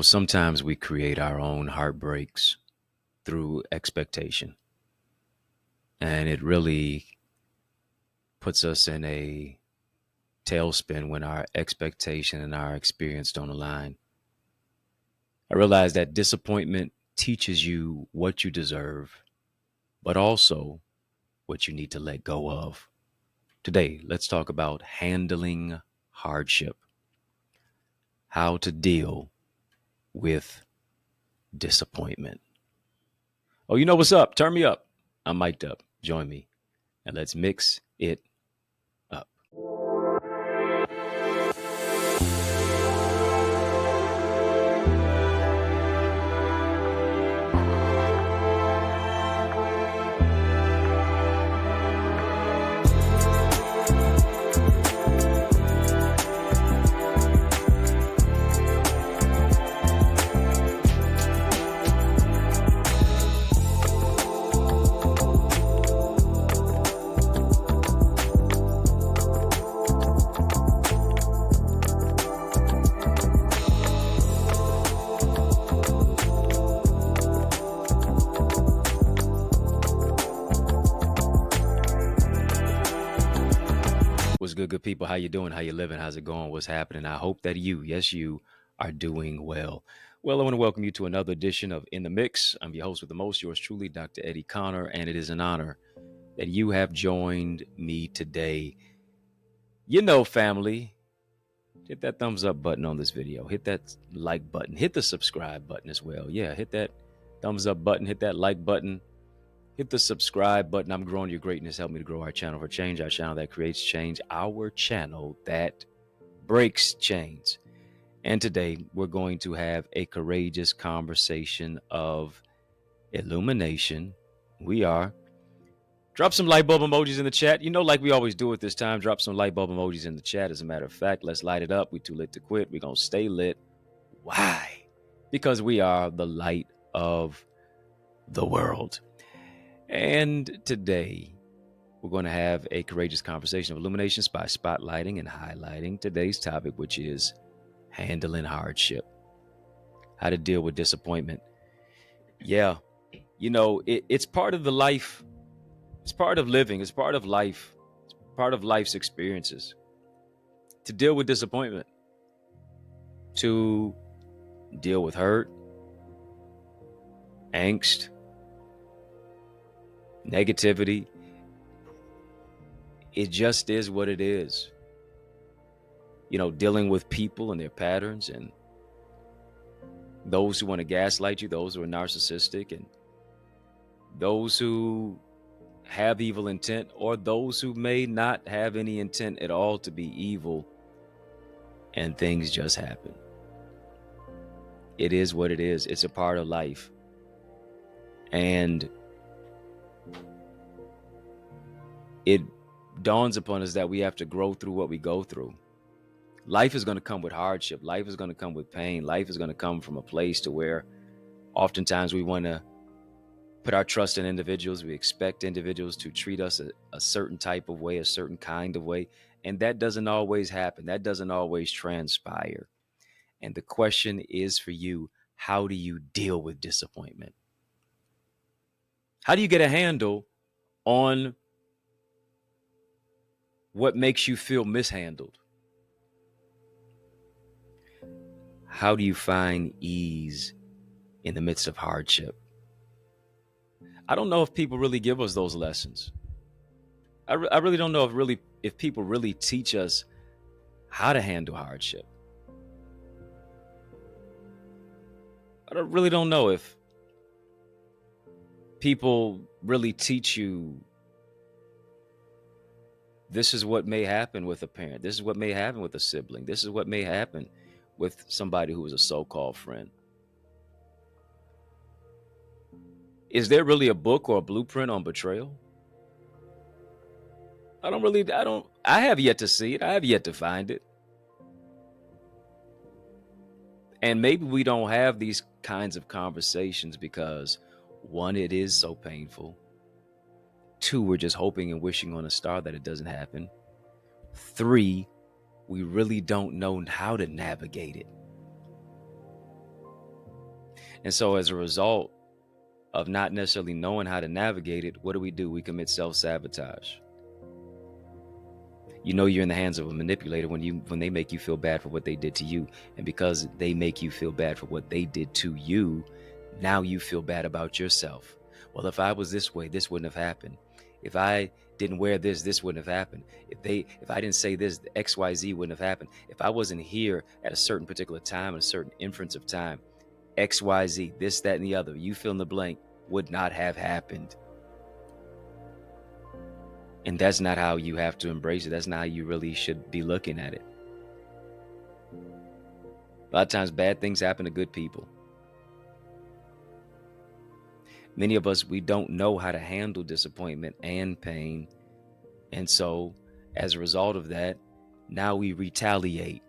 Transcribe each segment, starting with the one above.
Sometimes we create our own heartbreaks through expectation, and it really puts us in a tailspin when our expectation and our experience don't align. I realize that disappointment teaches you what you deserve, but also what you need to let go of. Today, let's talk about handling hardship, how to deal with disappointment. Oh, you know what's up? Turn me up. I'm mic'd up. Join me and let's mix it up. What's good, good people? How you doing? How you living? How's it going? What's happening? I hope that you, yes, you are doing well. Well, I want to welcome you to another edition of In the Mix. I'm your host with the most, yours truly, Dr. Eddie Connor, and it is an honor that you have joined me today. Family, hit that thumbs up button on this video. Hit that like button. Hit the subscribe button as well. Yeah, hit that thumbs up button. Hit that like button. Hit the subscribe button. I'm growing your greatness. Help me to grow our channel for change, our channel that creates change, our channel that breaks chains. And today we're going to have a courageous conversation of illumination. We are. Drop some light bulb emojis in the chat. Like we always do at this time, drop some light bulb emojis in the chat. As a matter of fact, let's light it up. We too lit to quit. We're going to stay lit. Why? Because we are the light of the world. And today, we're going to have a courageous conversation of illuminations by spotlighting and highlighting today's topic, which is handling hardship, how to deal with disappointment. Yeah, it's part of the life. It's part of living. It's part of life. It's part of life's experiences to deal with disappointment, to deal with hurt, angst, negativity. It just is what it is. Dealing with people and their patterns, and those who want to gaslight you, those who are narcissistic, and those who have evil intent, or those who may not have any intent at all to be evil, and things just happen. It is what it is. It's a part of life. And it dawns upon us that we have to grow through what we go through. Life is going to come with hardship. Life is going to come with pain. Life is going to come from a place to where oftentimes we want to put our trust in individuals. We expect individuals to treat us a certain type of way, a certain kind of way. And that doesn't always happen. That doesn't always transpire. And the question is for you, how do you deal with disappointment? How do you get a handle on what makes you feel mishandled? How do you find ease in the midst of hardship? I don't know if people really give us those lessons. I really don't know if people really teach us how to handle hardship. I really don't know if people really teach you this is what may happen with a parent. This is what may happen with a sibling. This is what may happen with somebody who is a so-called friend. Is there really a book or a blueprint on betrayal? I have yet to see it. I have yet to find it. And maybe we don't have these kinds of conversations because, one, it is so painful. Two, we're just hoping and wishing on a star that it doesn't happen. Three, we really don't know how to navigate it. And so as a result of not necessarily knowing how to navigate it, what do? We commit self-sabotage. You know you're in the hands of a manipulator when they make you feel bad for what they did to you. And because they make you feel bad for what they did to you, now you feel bad about yourself. Well, if I was this way, this wouldn't have happened. If I didn't wear this wouldn't have happened. If I didn't say this, the XYZ wouldn't have happened. If I wasn't here at a certain particular time, at a certain inference of time, XYZ, this, that, and the other, you fill in the blank, would not have happened. And that's not how you have to embrace it. That's not how you really should be looking at it. A lot of times bad things happen to good people. Many of us, we don't know how to handle disappointment and pain. And so as a result of that, now we retaliate.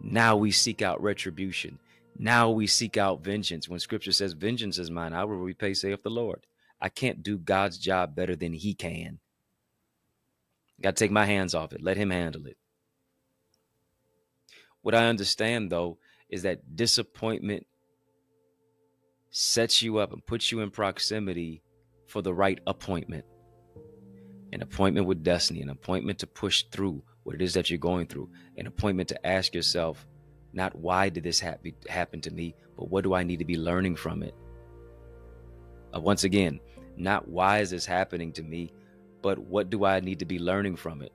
Now we seek out retribution. Now we seek out vengeance. When scripture says, vengeance is mine, I will repay, saith the Lord. I can't do God's job better than he can. Got to take my hands off it. Let him handle it. What I understand, though, is that disappointment sets you up and puts you in proximity for the right appointment. An appointment with destiny, an appointment to push through what it is that you're going through, an appointment to ask yourself, not why did this happen to me, but what do I need to be learning from it? Once again, not why is this happening to me, but what do I need to be learning from it?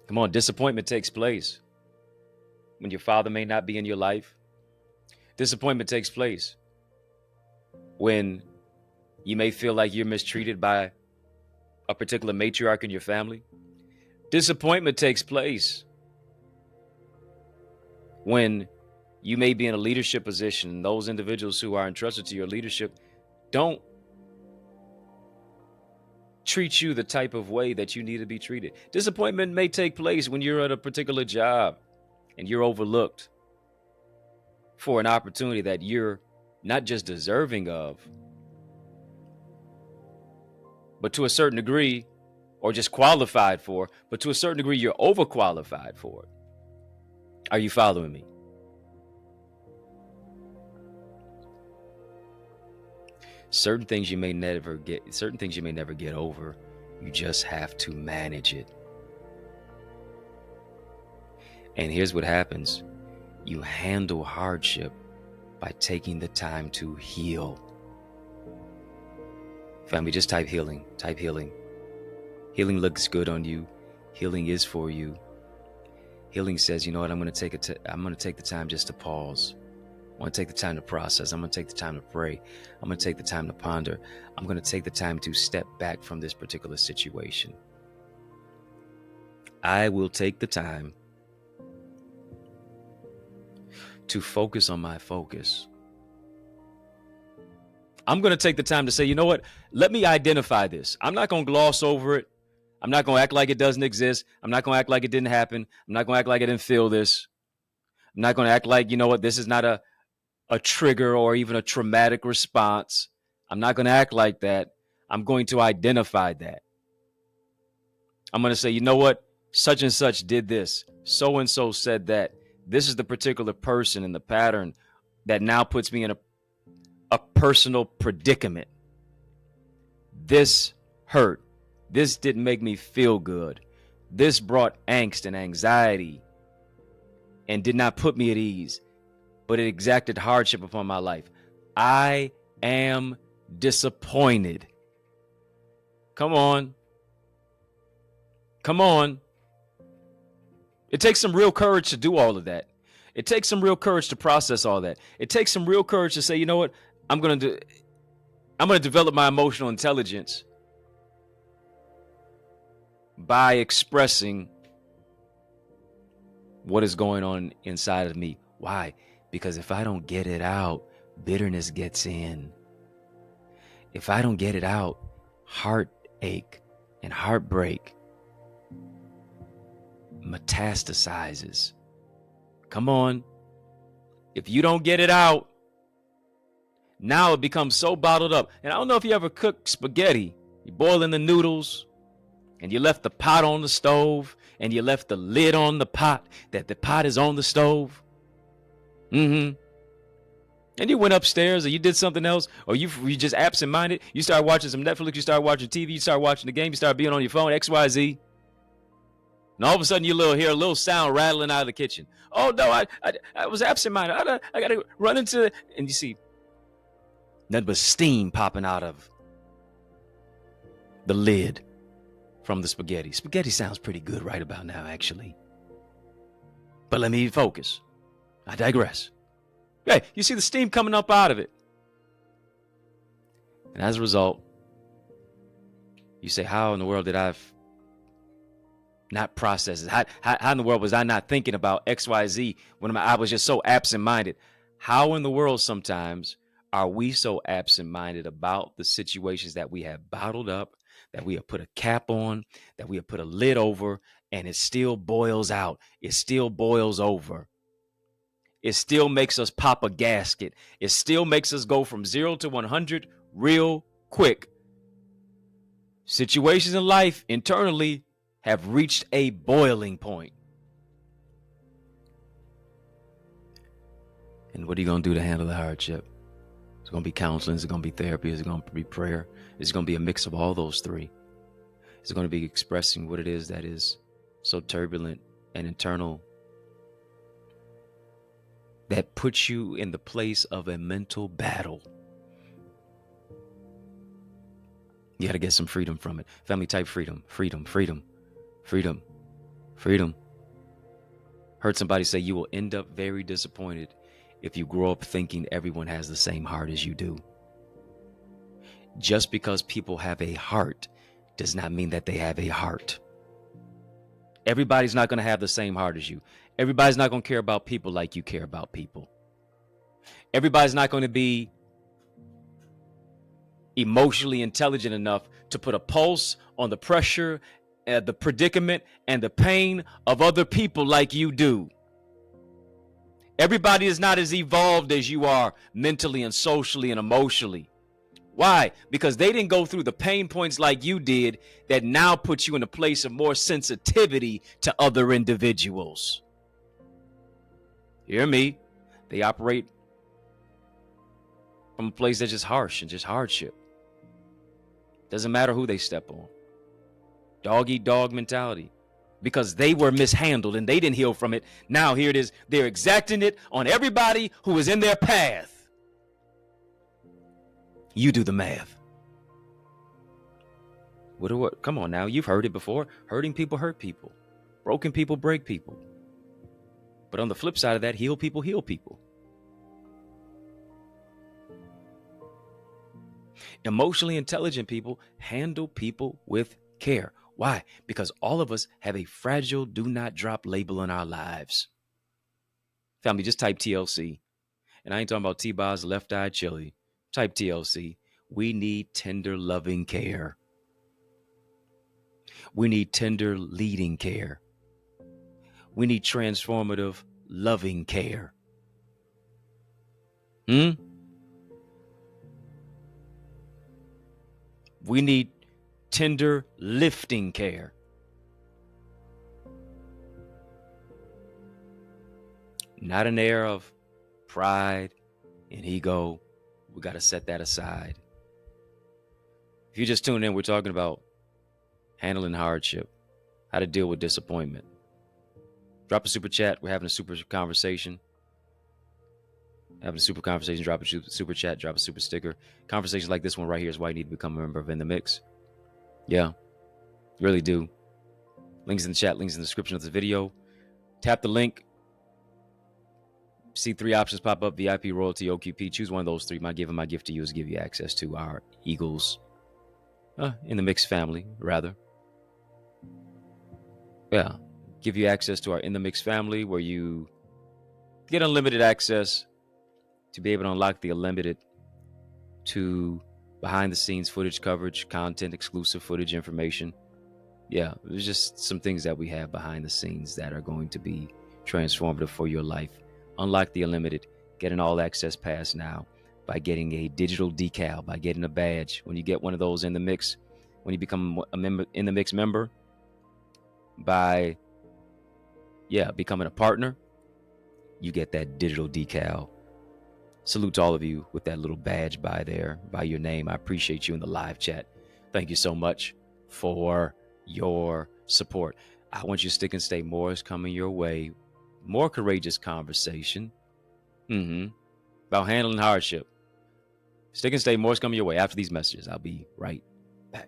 Come on, disappointment takes place when your father may not be in your life. Disappointment takes place when you may feel like you're mistreated by a particular matriarch in your family. Disappointment takes place when you may be in a leadership position and those individuals who are entrusted to your leadership don't treat you the type of way that you need to be treated. Disappointment may take place when you're at a particular job and you're overlooked for an opportunity that you're not just deserving of, but to a certain degree, or just qualified for, but to a certain degree, you're overqualified for it. Are you following me? Certain things you may never get over. You just have to manage it. And here's what happens. You handle hardship by taking the time to heal. Family, just type healing. Type healing. Healing looks good on you. Healing is for you. Healing says, you know what, I'm going to take the time just to pause. I'm going to take the time to process. I'm going to take the time to pray. I'm going to take the time to ponder. I'm going to take the time to step back from this particular situation. I will take the time to focus on my focus. I'm going to take the time to say, you know what? Let me identify this. I'm not going to gloss over it. I'm not going to act like it doesn't exist. I'm not going to act like it didn't happen. I'm not going to act like I didn't feel this. I'm not going to act like, you know what, this is not a trigger or even a traumatic response. I'm not going to act like that. I'm going to identify that. I'm going to say, you know what? Such and such did this. So and so said that. This is the particular person and the pattern that now puts me in a personal predicament. This hurt. This didn't make me feel good. This brought angst and anxiety and did not put me at ease, but it exacted hardship upon my life. I am disappointed. Come on. Come on. It takes some real courage to do all of that. It takes some real courage to process all that. It takes some real courage to say, you know what? I'm going to develop my emotional intelligence by expressing what is going on inside of me. Why? Because if I don't get it out, bitterness gets in. If I don't get it out, heartache and heartbreak metastasizes. Come on. If you don't get it out, now it becomes so bottled up. And I don't know if you ever cooked spaghetti. You're boiling the noodles and you left the pot on the stove and you left the lid on the pot, that the pot is on the stove. And you went upstairs or you did something else, or you just absent-minded. You started watching some Netflix, you started watching TV, you started watching the game, you started being on your phone, XYZ. And all of a sudden you hear a little sound rattling out of the kitchen. Oh no, I was absent-minded. I got to run into, and you see nothing but steam popping out of the lid from the spaghetti. Spaghetti sounds pretty good right about now, actually. But let me focus. I digress. Hey, you see the steam coming up out of it. And as a result, you say, how in the world did I not process it? How in the world was I not thinking about XYZ when I was just so absent-minded? How in the world sometimes are we so absent-minded about the situations that we have bottled up, that we have put a cap on, that we have put a lid over, and it still boils out. It still boils over. It still makes us pop a gasket. It still makes us go from 0 to 100 real quick. Situations in life internally have reached a boiling point. And what are you going to do to handle the hardship? It's going to be counseling. It's going to be therapy. It's going to be prayer. It's going to be a mix of all those three. It's going to be expressing what it is that is so turbulent and internal that puts you in the place of a mental battle. You got to get some freedom from it. Family, type freedom, freedom, freedom, freedom, freedom. Heard somebody say you will end up very disappointed if you grow up thinking everyone has the same heart as you do. Just because people have a heart does not mean that they have a heart. Everybody's not going to have the same heart as you. Everybody's not going to care about people like you care about people. Everybody's not going to be emotionally intelligent enough to put a pulse on the pressure, the predicament, and the pain of other people like you do. Everybody is not as evolved as you are mentally and socially and emotionally. Why? Because they didn't go through the pain points like you did that now puts you in a place of more sensitivity to other individuals. Hear me? They operate from a place that's just harsh and just hardship. Doesn't matter who they step on. Dog eat dog mentality. Because they were mishandled and they didn't heal from it. Now here it is. They're exacting it on everybody who is in their path. You do the math. What? Come on now. You've heard it before. Hurting people hurt people. Broken people break people. But on the flip side of that, heal people heal people. Emotionally intelligent people handle people with care. Why? Because all of us have a fragile do not drop label in our lives. Family, just type TLC. And I ain't talking about T-Boz left eye chili. Type TLC. We need tender loving care. We need tender leading care. We need transformative loving care. We need tender lifting care. Not an air of pride and ego. We got to set that aside. If you just tuned in, we're talking about handling hardship, how to deal with disappointment. Drop a super chat. We're having a super conversation. Having a super conversation. Drop a super chat. Drop a super sticker. Conversations like this one right here is why you need to become a member of In the Mix. Yeah, really do. Links in the chat. Links in the description of the video. Tap the link. See 3 options pop up: VIP, royalty, OQP. Choose one of those 3. My gift to you is give you access to our Eagles in the Mix family, rather. Yeah, give you access to our In the Mix family, where you get unlimited access to be able to unlock the unlimited to behind the scenes footage, coverage, content, exclusive footage, information. Yeah, there's just some things that we have behind the scenes that are going to be transformative for your life. Unlock the unlimited. Get an all access pass now by getting a digital decal, by getting a badge. When you get one of those In the Mix, when you become a member, In the Mix member, by becoming a partner, you get that digital decal Salute to all of you with that little badge by there, by your name. I appreciate you in the live chat. Thank you so much for your support. I want you to stick and stay. More is coming your way. More courageous conversation about handling hardship. Stick and stay. More is coming your way after these messages. I'll be right back.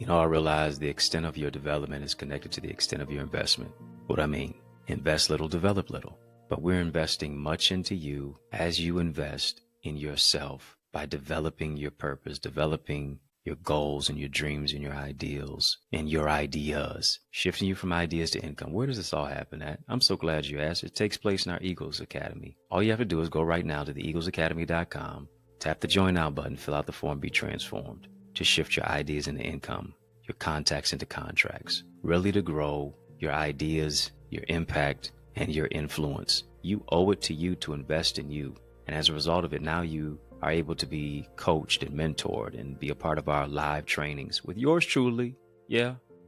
I realize the extent of your development is connected to the extent of your investment. What I mean, invest little, develop little. But we're investing much into you as you invest in yourself by developing your purpose, developing your goals and your dreams and your ideals and your ideas, shifting you from ideas to income. Where does this all happen at? I'm so glad you asked. It takes place in our Eagles Academy. All you have to do is go right now to theeaglesacademy.com, tap the Join Now button, fill out the form, be transformed to shift your ideas into income, your contacts into contracts, really to grow your ideas, your impact, and your influence. You owe it to you to invest in you. And as a result of it, now you are able to be coached and mentored and be a part of our live trainings with yours truly,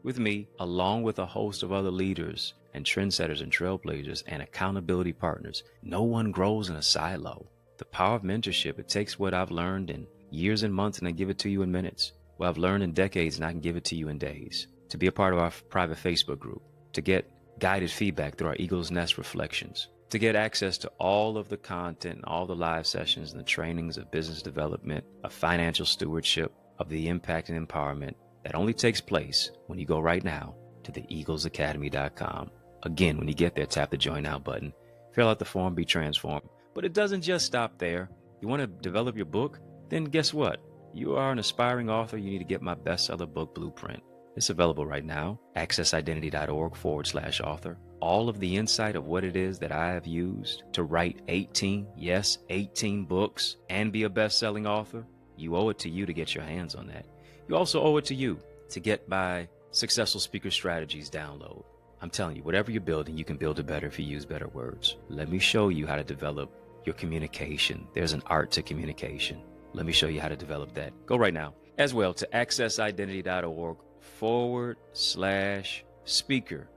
with me, along with a host of other leaders and trendsetters and trailblazers and accountability partners. No one grows in a silo. The power of mentorship, it takes what I've learned in years and months and I give it to you in minutes. What I've learned in decades and I can give it to you in days. To be a part of our private Facebook group, to get guided feedback through our Eagle's Nest reflections, to get access to all of the content, all the live sessions and the trainings of business development, of financial stewardship, of the impact and empowerment that only takes place when you go right now to theeaglesacademy.com. Again, when you get there, tap the Join Now button, fill out the form, be transformed. But it doesn't just stop there. You want to develop your book? Then guess what? You are an aspiring author. You need to get my bestseller book, Blueprint. It's available right now, accessidentity.org/author. All of the insight of what it is that I have used to write 18 books and be a best-selling author, you owe it to you to get your hands on that. You also owe it to you to get my Successful Speaker Strategies download. I'm telling you, whatever you're building, you can build it better if you use better words. Let me show you how to develop your communication. There's an art to communication. Let me show you how to develop that. Go right now as well to accessidentity.org/speaker.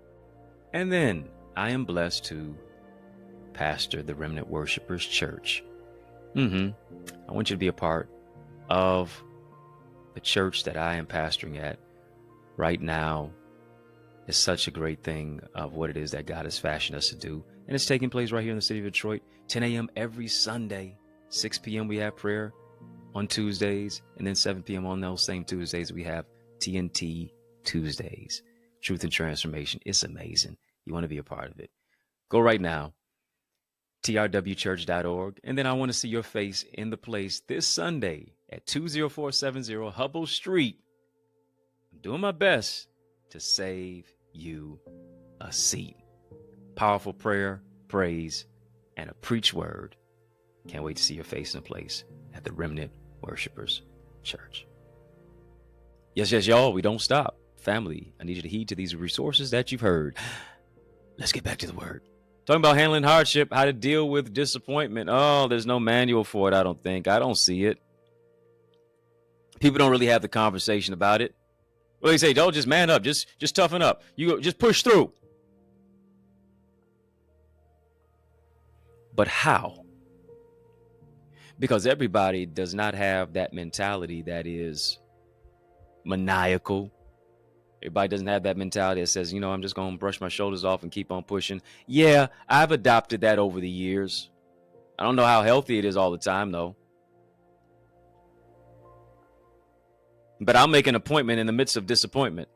And then I am blessed to pastor the Remnant Worshipers Church. I want you to be a part of the church that I am pastoring at right now. It's such a great thing of what it is that God has fashioned us to do. And it's taking place right here in the city of Detroit, 10 a.m. every Sunday, 6 p.m. we have prayer on Tuesdays, and then 7 p.m. on those same Tuesdays, we have TNT Tuesdays, Truth and Transformation. It's amazing. You want to be a part of it. Go right now, trwchurch.org. And then I want to see your face in the place this Sunday at 20470 Hubble Street. I'm doing my best to save you a seat. Powerful prayer, praise, and a preach word. Can't wait to see your face in the place at the Remnant Worshipers Church. Yes, y'all, we don't stop. Family, I need you to heed to these resources that you've heard. Let's get back to the word. Talking about handling hardship, how to deal with disappointment. Oh, there's no manual for it, I don't think. I don't see it. People don't really have the conversation about it. Well, they say, don't just man up, just toughen up. You just push through. But how? Because everybody does not have that mentality that is maniacal. Everybody doesn't have that mentality that says, I'm just going to brush my shoulders off and keep on pushing. Yeah, I've adopted that over the years. I don't know how healthy it is all the time, though. But I'll make an appointment in the midst of disappointment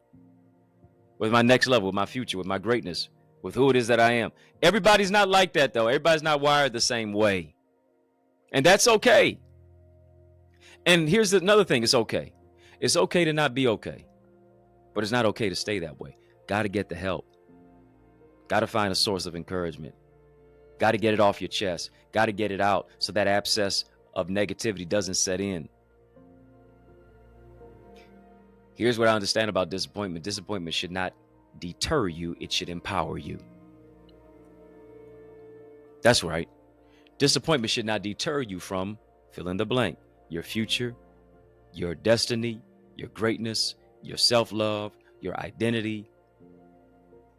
with my next level, with my future, with my greatness, with who it is that I am. Everybody's not like that, though. Everybody's not wired the same way. And that's okay. And here's another thing. It's okay. It's okay to not be okay. But it's not okay to stay that way. Got to get the help. Got to find a source of encouragement. Got to get it off your chest. Got to get it out so that abscess of negativity doesn't set in. Here's what I understand about disappointment. Disappointment should not deter you. It should empower you. That's right. Disappointment should not deter you from fill in the blank. Your future, your destiny, your greatness, your self-love, your identity,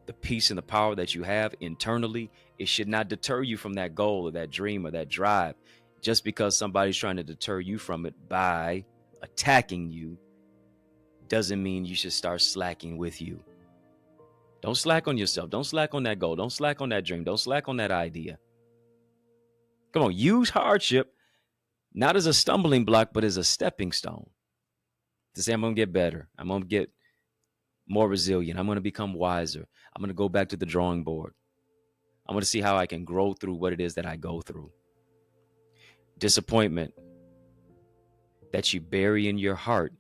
the peace and the power that you have internally. It should not deter you from that goal or that dream or that drive. Just because somebody's trying to deter you from it by attacking you doesn't mean you should start slacking with you. Don't slack on yourself. Don't slack on that goal. Don't slack on that dream. Don't slack on that idea. Come on, use hardship not as a stumbling block, but as a stepping stone to say, I'm going to get better. I'm going to get more resilient. I'm going to become wiser. I'm going to go back to the drawing board. I'm going to see how I can grow through what it is that I go through. Disappointment that you bury in your heart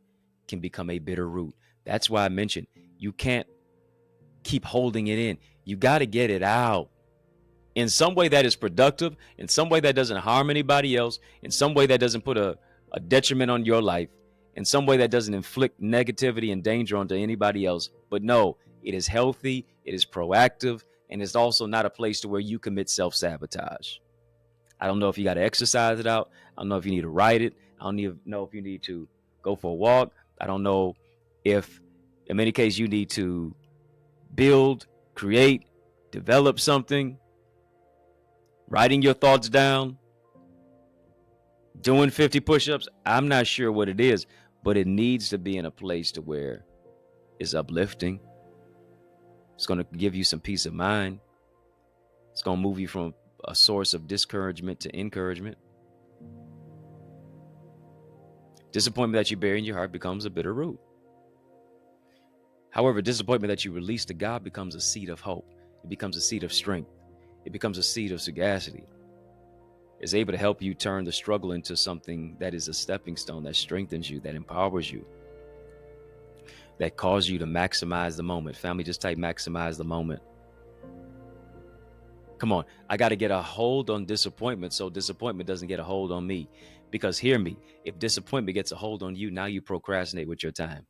can become a bitter root. That's why I mentioned you can't keep holding it in. You got to get it out in some way that is productive, in some way that doesn't harm anybody else, in some way that doesn't put a detriment on your life, in some way that doesn't inflict negativity and danger onto anybody else. But no, it is healthy, it is proactive, and it's also not a place to where you commit self-sabotage. I don't know if you got to exercise it out. I don't know if you need to write it. I don't even know if you need to go for a walk. I don't know if, in many cases, you need to build, create, develop something, writing your thoughts down, doing 50 push-ups. I'm not sure what it is, but it needs to be in a place to where it's uplifting. It's going to give you some peace of mind. It's going to move you from a source of discouragement to encouragement. Disappointment that you bury in your heart becomes a bitter root. However, disappointment that you release to God becomes a seed of hope. It becomes a seed of strength. It becomes a seed of sagacity. It's able to help you turn the struggle into something that is a stepping stone, that strengthens you, that empowers you, that causes you to maximize the moment. Family, just type maximize the moment. Come on, I got to get a hold on disappointment so disappointment doesn't get a hold on me. Because hear me, if disappointment gets a hold on you, now you procrastinate with your time.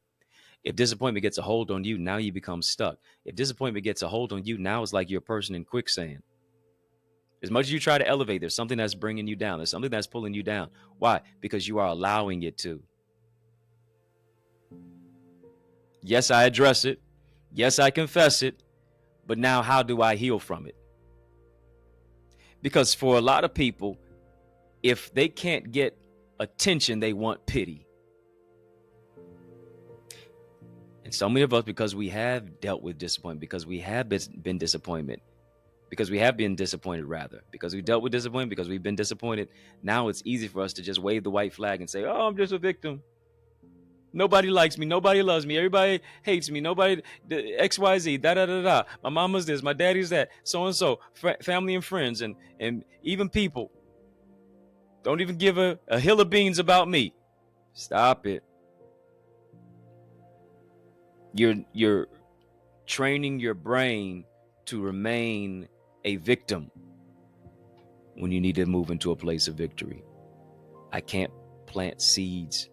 If disappointment gets a hold on you, now you become stuck. If disappointment gets a hold on you, now it's like you're a person in quicksand. As much as you try to elevate, there's something that's bringing you down. There's something that's pulling you down. Why? Because you are allowing it to. Yes, I address it. Yes, I confess it. But now how do I heal from it? Because for a lot of people, if they can't get attention, they want pity. And so many of us, because we have dealt with disappointment, because we have been disappointed, because we have been disappointed rather, because we dealt with disappointment, because we've been disappointed, now it's easy for us to just wave the white flag and say, oh, I'm just a victim. Nobody likes me. Nobody loves me. Everybody hates me. Nobody, XYZ, da-da-da-da. My mama's this, my daddy's that, so-and-so, family and friends, and even people don't even give a hill of beans about me. Stop it. You're training your brain to remain a victim when you need to move into a place of victory. I can't plant seeds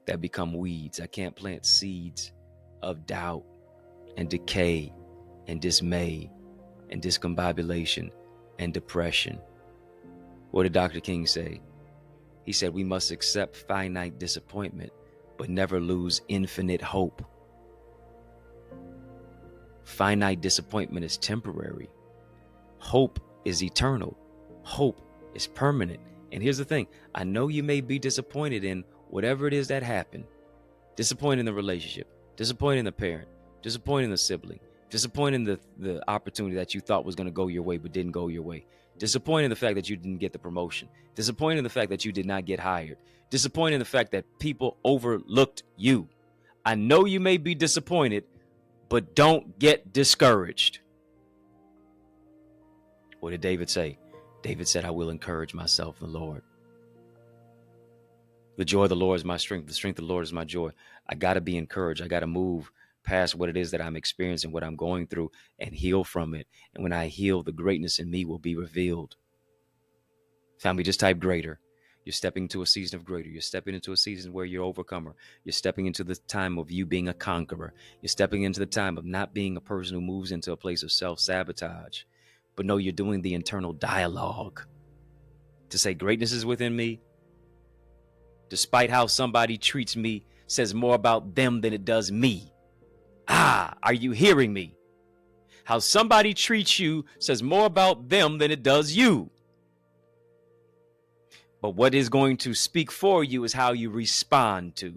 that become weeds. I can't plant seeds of doubt and decay and dismay and discombobulation and depression. What did Dr. King say? He said we must accept finite disappointment, but never lose infinite hope. Finite disappointment is temporary. Hope is eternal. Hope is permanent. And here's the thing. I know you may be disappointed in whatever it is that happened. Disappointed in the relationship. Disappointed in the parent. Disappointed in the sibling. Disappointed in the opportunity that you thought was going to go your way but didn't go your way. Disappointed in the fact that you didn't get the promotion. Disappointed in the fact that you did not get hired. Disappointed in the fact that people overlooked you. I know you may be disappointed, but don't get discouraged. What did David say? David said, I will encourage myself in the Lord. The joy of the Lord is my strength. The strength of the Lord is my joy. I got to be encouraged. I got to move past what it is that I'm experiencing, what I'm going through, and heal from it. And when I heal, the greatness in me will be revealed. Family, just type greater. You're stepping into a season of greater. You're stepping into a season where you're overcomer. You're stepping into the time of you being a conqueror. You're stepping into the time of not being a person who moves into a place of self-sabotage. But no, you're doing the internal dialogue to say greatness is within me. Despite how somebody treats me, says more about them than it does me. Are you hearing me? How somebody treats you says more about them than it does you. But what is going to speak for you is how you respond to.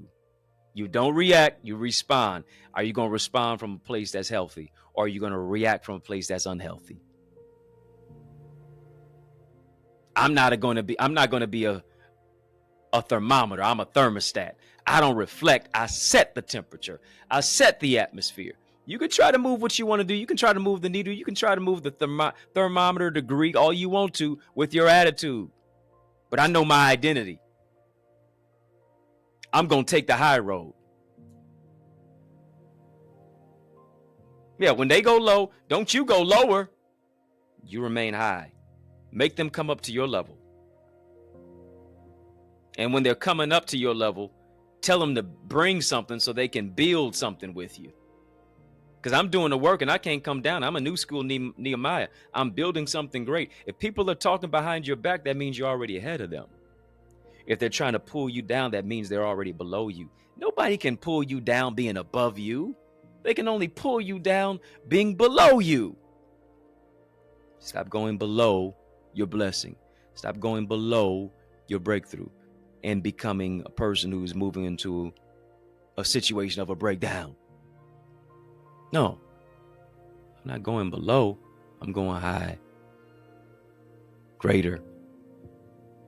You don't react, you respond. Are you going to respond from a place that's healthy, or are you going to react from a place that's unhealthy? I'm not going to be a thermometer. I'm a thermostat. I don't reflect. I set the temperature. I set the atmosphere. You can try to move what you want to do. You can try to move the needle. You can try to move the thermometer degree all you want to with your attitude. But I know my identity. I'm going to take the high road. Yeah, when they go low, don't you go lower. You remain high. Make them come up to your level. And when they're coming up to your level, tell them to bring something so they can build something with you. Because I'm doing the work and I can't come down. I'm a new school Nehemiah. I'm building something great. If people are talking behind your back, that means you're already ahead of them. If they're trying to pull you down, that means they're already below you. Nobody can pull you down being above you. They can only pull you down being below you. Stop going below your blessing. Stop going below your breakthrough and becoming a person who's moving into a situation of a breakdown. No, I'm not going below. I'm going high, greater,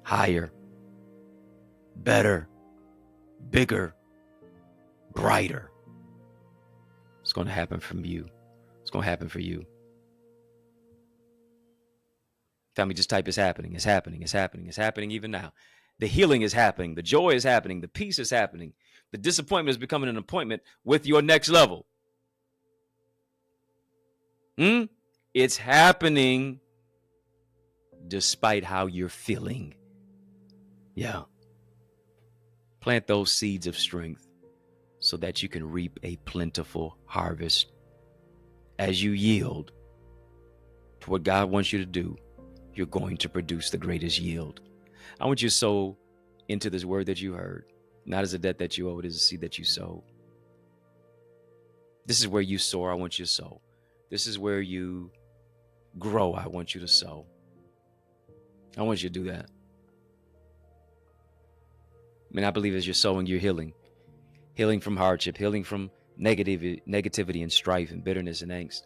higher, better, bigger, brighter. It's going to happen from you. It's going to happen for you. Family, just type it's happening. It's happening. It's happening. It's happening even now. The healing is happening. The joy is happening. The peace is happening. The disappointment is becoming an appointment with your next level. It's happening despite how you're feeling. Yeah. Plant those seeds of strength so that you can reap a plentiful harvest. As you yield to what God wants you to do, you're going to produce the greatest yield. I want you to sow into this word that you heard, not as a debt that you owe, it is a seed that you sow. This is where you soar. I want you to sow. This is where you grow. I want you to sow. I want you to do that. I believe as you're sowing, you're healing. Healing from hardship, healing from negativity and strife and bitterness and angst.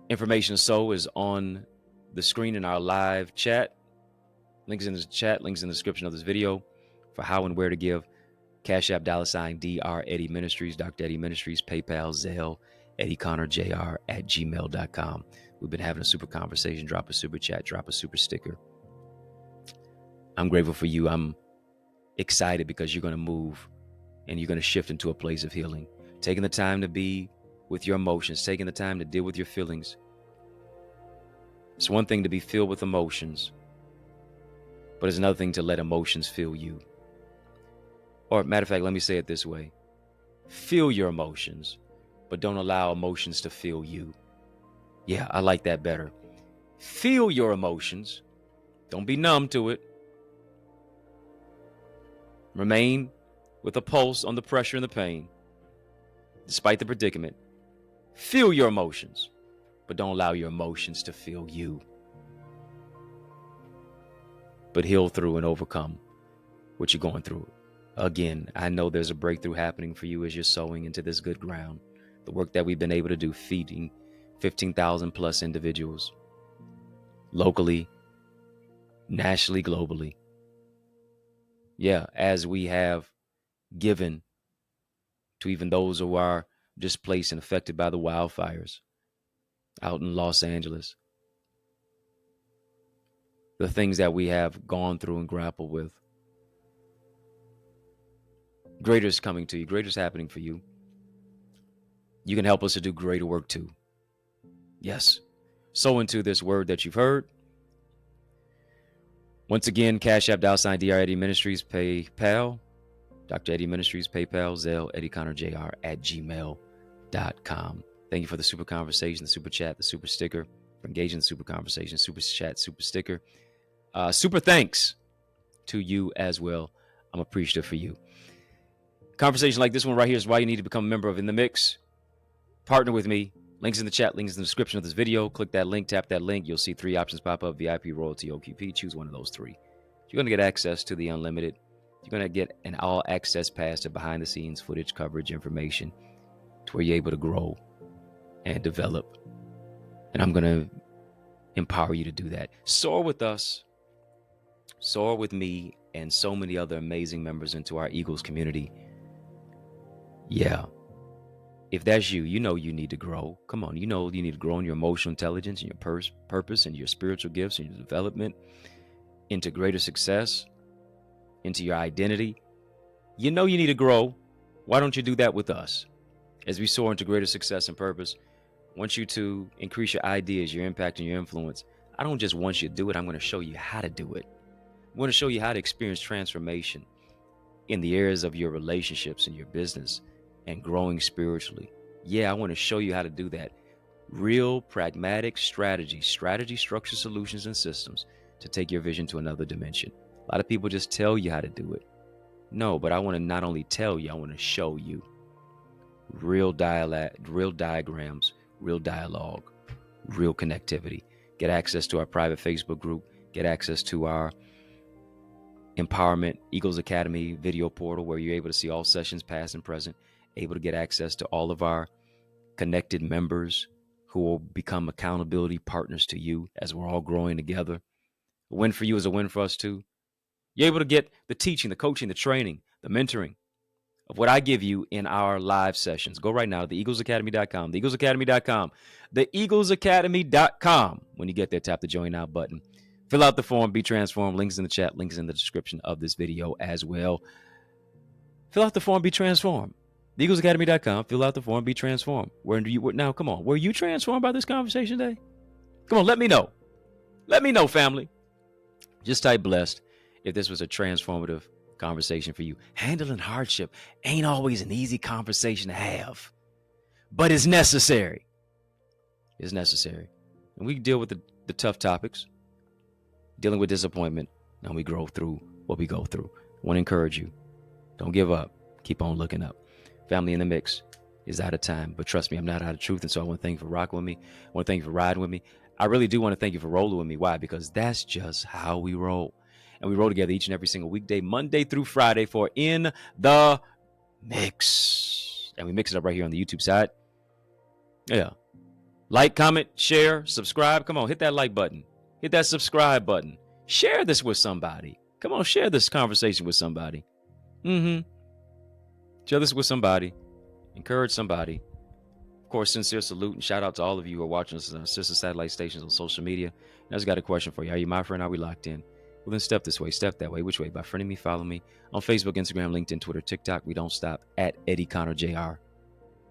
Information to sow is on the screen in our live chat. Links in the chat, links in the description of this video for how and where to give. Cash App, $Dr. Eddie Ministries, Dr. Eddie Ministries, PayPal, Zelle, EddieConnorJr @gmail.com. We've been having a super conversation. Drop a super chat, drop a super sticker. I'm grateful for you. I'm excited because you're going to move and you're going to shift into a place of healing. Taking the time to be with your emotions, taking the time to deal with your feelings. It's one thing to be filled with emotions, but it's another thing to let emotions fill you. Or matter of fact, let me say it this way. Feel your emotions, but don't allow emotions to fill you. Yeah, I like that better. Feel your emotions. Don't be numb to it. Remain with a pulse on the pressure and the pain, despite the predicament. Feel your emotions, but don't allow your emotions to feel you. But heal through and overcome what you're going through. Again, I know there's a breakthrough happening for you as you're sowing into this good ground. The work that we've been able to do, feeding 15,000 plus individuals, locally, nationally, globally. Yeah, as we have given to even those who are displaced and affected by the wildfires out in Los Angeles. The things that we have gone through and grappled with. Greater is coming to you. Greater is happening for you. You can help us to do greater work too. Yes. Sow into this word that you've heard. Once again, Cash App, $Dr. Eddie Ministries, PayPal, Dr. Eddie Ministries, PayPal, Zelle, EddieConnorJr @gmail.com. Thank you for the super conversation, the super chat, the super sticker, for engaging in the super conversation, super chat, super sticker. Super thanks to you as well. I'm appreciative for you. Conversation like this one right here is why you need to become a member of In the Mix. Partner with me. Links in the chat, links in the description of this video. Click that link, tap that link. You'll see 3 options pop up: VIP, Royalty, OQP. Choose one of those 3. You're going to get access to the unlimited. You're going to get an all access pass to behind the scenes footage, coverage, information to where you're able to grow and develop. And I'm going to empower you to do that. Soar with us, soar with me, and so many other amazing members into our Eagles community. Yeah. If that's you, you know you need to grow. Come on, you know you need to grow in your emotional intelligence and your purpose and your spiritual gifts and your development into greater success, into your identity. You know you need to grow. Why don't you do that with us? As we soar into greater success and purpose, I want you to increase your ideas, your impact, and your influence. I don't just want you to do it. I'm going to show you how to do it. I'm going to show you how to experience transformation in the areas of your relationships and your business and growing spiritually. Yeah, I want to show you how to do that. Real pragmatic strategy, structure, solutions, and systems to take your vision to another dimension. A lot of people just tell you how to do it. No, but I want to not only tell you, I want to show you real diagrams, real dialogue, real connectivity. Get access to our private Facebook group. Get access to our Empowerment Eagles Academy video portal, where you're able to see all sessions past and present, able to get access to all of our connected members who will become accountability partners to you as we're all growing together. A win for you is a win for us too. You're able to get the teaching, the coaching, the training, the mentoring of what I give you in our live sessions. Go right now to theeaglesacademy.com, theeaglesacademy.com, theeaglesacademy.com. When you get there, tap the join now button. Fill out the form, be transformed. Links in the chat, links in the description of this video as well. Fill out the form, be transformed. TheEaglesAcademy.com. Fill out the form, be transformed. Now, come on. Were you transformed by this conversation today? Come on, let me know. Let me know, family. Just type blessed if this was a transformative conversation for you. Handling hardship ain't always an easy conversation to have, but it's necessary. It's necessary. And we deal with the tough topics, dealing with disappointment, and we grow through what we go through. I want to encourage you. Don't give up. Keep on looking up. Family in the Mix is out of time, but trust me, I'm not out of truth. And so I want to thank you for rocking with me. I want to thank you for riding with me. I really do want to thank you for rolling with me. Why? Because that's just how we roll. And we roll together each and every single weekday, Monday through Friday, for In the Mix. And we mix it up right here on the YouTube side. Yeah. Like, comment, share, subscribe. Come on, hit that like button. Hit that subscribe button. Share this with somebody. Come on, share this conversation with somebody. Share this with somebody. Encourage somebody. Of course, sincere salute and shout out to all of you who are watching us on our sister satellite stations on social media. And I just got a question for you. Are you my friend? Are we locked in? Well, then step this way, step that way. Which way? By friending me, follow me on Facebook, Instagram, LinkedIn, Twitter, TikTok. We don't stop at EddieConnorJr.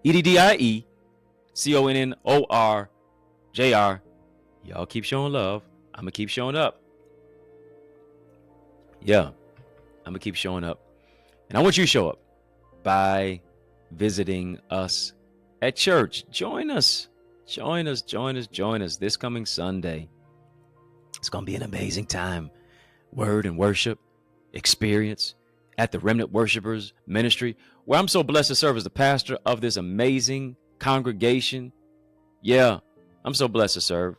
EddieConnorJr. Y'all keep showing love. I'm going to keep showing up. Yeah, I'm going to keep showing up. And I want you to show up by visiting us at church. Join us. Join us this coming Sunday. It's going to be an amazing time. Word and worship experience at the Remnant Worshipers Ministry, where I'm so blessed to serve as the pastor of this amazing congregation. Yeah, I'm so blessed to serve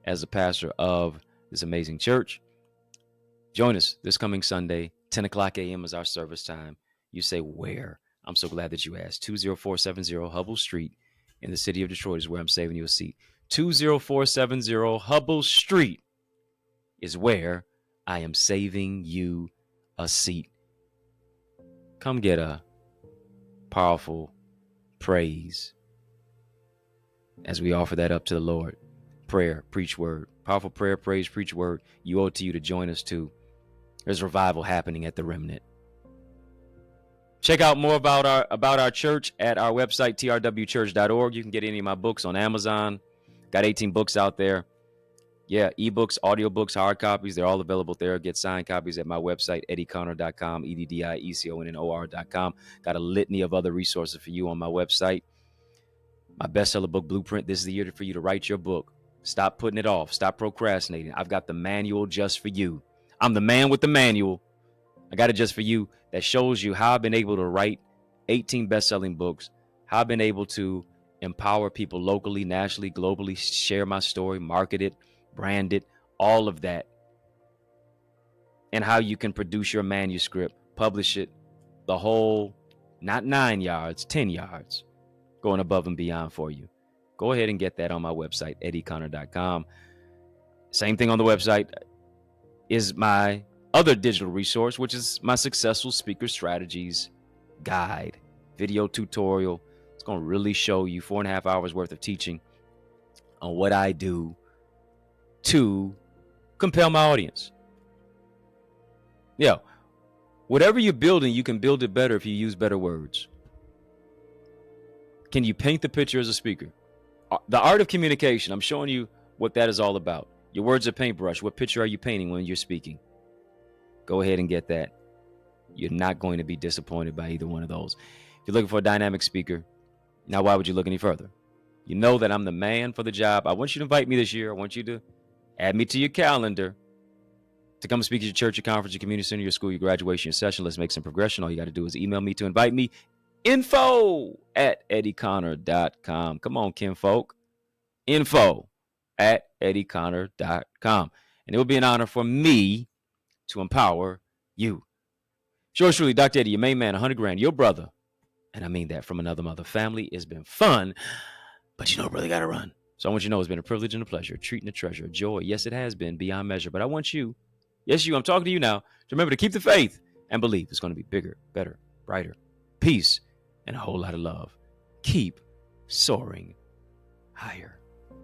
as the pastor of this amazing church. Join us this coming Sunday, 10 o'clock a.m. is our service time. You say, where? I'm so glad that you asked. 20470 Hubble Street in the city of Detroit is where I'm saving you a seat. 20470 Hubble Street is where I am saving you a seat. Come get a powerful praise as we offer that up to the Lord. Prayer, preach word. Powerful prayer, praise, preach word. You owe it to you to join us too. There's revival happening at the Remnant. Check out more about our church at our website, trwchurch.org. You can get any of my books on Amazon. Got 18 books out there. Yeah, ebooks, audiobooks, hard copies, they're all available there. Get signed copies at my website, EddieConnor.com, EddieConnor.com. Got a litany of other resources for you on my website. My bestseller book, Blueprint. This is the year for you to write your book. Stop putting it off. Stop procrastinating. I've got the manual just for you. I'm the man with the manual. I got it just for you that shows you how I've been able to write 18 best-selling books, how I've been able to empower people locally, nationally, globally, share my story, market it, brand it, all of that. And how you can produce your manuscript, publish it, the whole, not 9 yards, 10 yards, going above and beyond for you. Go ahead and get that on my website, EddieConnor.com. Same thing on the website is my other digital resource, which is my Successful Speaker Strategies Guide, video tutorial. It's going to really show you 4.5 hours worth of teaching on what I do to compel my audience. Yeah, whatever you're building, you can build it better if you use better words. Can you paint the picture as a speaker? The art of communication, I'm showing you what that is all about. Your words are paintbrush. What picture are you painting when you're speaking? Go ahead and get that. You're not going to be disappointed by either one of those. If you're looking for a dynamic speaker, now why would you look any further? You know that I'm the man for the job. I want you to invite me this year. I want you to add me to your calendar to come speak at your church, your conference, your community center, your school, your graduation, your session. Let's make some progression. All you got to do is email me to invite me. info@EddieConnor.com. Come on, kinfolk. info@EddieConnor.com. And it will be an honor for me to empower you. Yours truly, Dr. Eddie, your main man, 100 grand, your brother. And I mean that from another mother. Family, it's been fun, but you know, brother, got to run. So I want you to know it's been a privilege and a pleasure, a treat and a treasure, a joy. Yes, it has been beyond measure, but I want you, yes, you, I'm talking to you now, to remember to keep the faith and believe it's going to be bigger, better, brighter, peace, and a whole lot of love. Keep soaring higher.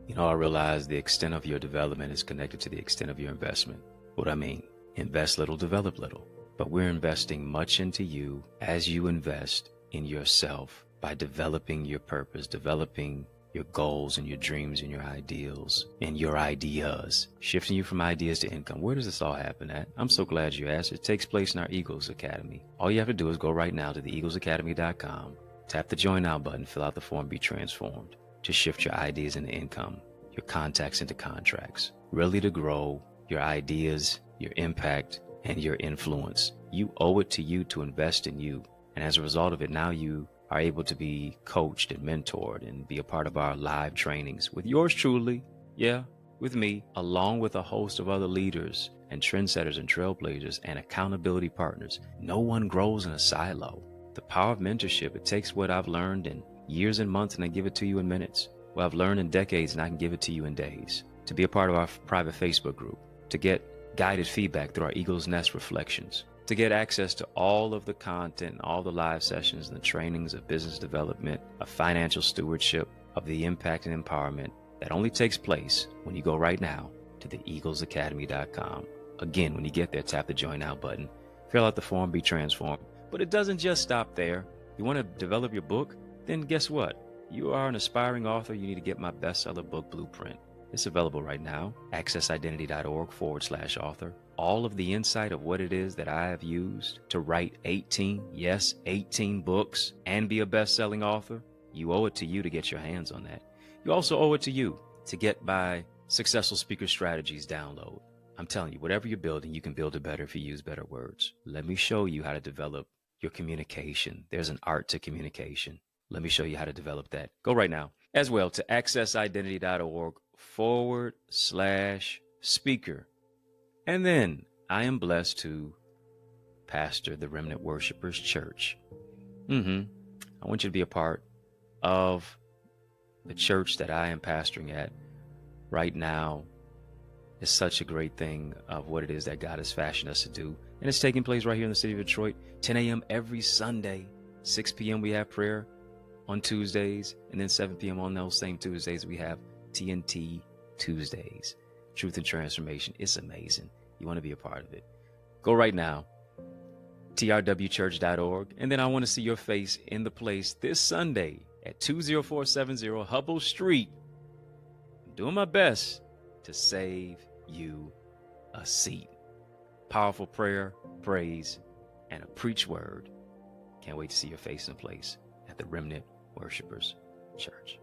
You know, I realize the extent of your development is connected to the extent of your investment. What I mean, invest little, develop little. But we're investing much into you as you invest in yourself by developing your purpose, developing your goals and your dreams and your ideals and your ideas, shifting you from ideas to income. Where does this all happen at? I'm so glad you asked. It takes place in our Eagles Academy. All you have to do is go right now to theeaglesacademy.com, tap the Join Now button, fill out the form, be transformed to shift your ideas into income, your contacts into contracts, really to grow your ideas, your impact, and your influence. You owe it to you to invest in you. And as a result of it, now you are able to be coached and mentored and be a part of our live trainings with yours truly, yeah, with me, along with a host of other leaders and trendsetters and trailblazers and accountability partners. No one grows in a silo. The power of mentorship, it takes what I've learned in years and months and I give it to you in minutes. What I've learned in decades and I can give it to you in days. To be a part of our private Facebook group, to get guided feedback through our Eagle's Nest reflections, to get access to all of the content, all the live sessions and the trainings of business development, of financial stewardship, of the impact and empowerment that only takes place when you go right now to theeaglesacademy.com. Again, when you get there, tap the Join Now button, fill out the form, be transformed. But it doesn't just stop there. You want to develop your book? Then guess what? You are an aspiring author. You need to get my bestseller book, Blueprint. It's available right now, accessidentity.org/author. All of the insight of what it is that I have used to write 18 books and be a best-selling author, you owe it to you to get your hands on that. You also owe it to you to get my Successful Speaker Strategies download. I'm telling you, whatever you're building, you can build it better if you use better words. Let me show you how to develop your communication. There's an art to communication. Let me show you how to develop that. Go right now as well to accessidentity.org/speaker. And then I am blessed to pastor the Remnant Worshipers Church. I want you to be a part of the church that I am pastoring at right now. It's such a great thing of what it is that God has fashioned us to do. And it's taking place right here in the city of Detroit, 10 a.m. every Sunday. 6 p.m. we have prayer on Tuesdays. And then 7 p.m. on those same Tuesdays, we have TNT Tuesdays. Truth and Transformation. It's amazing. You want to be a part of it. Go right now, trwchurch.org. And then I want to see your face in the place this Sunday at 20470 Hubble Street. I'm doing my best to save you a seat. Powerful prayer, praise, and a preach word. Can't wait to see your face in place at the Remnant Worshipers Church.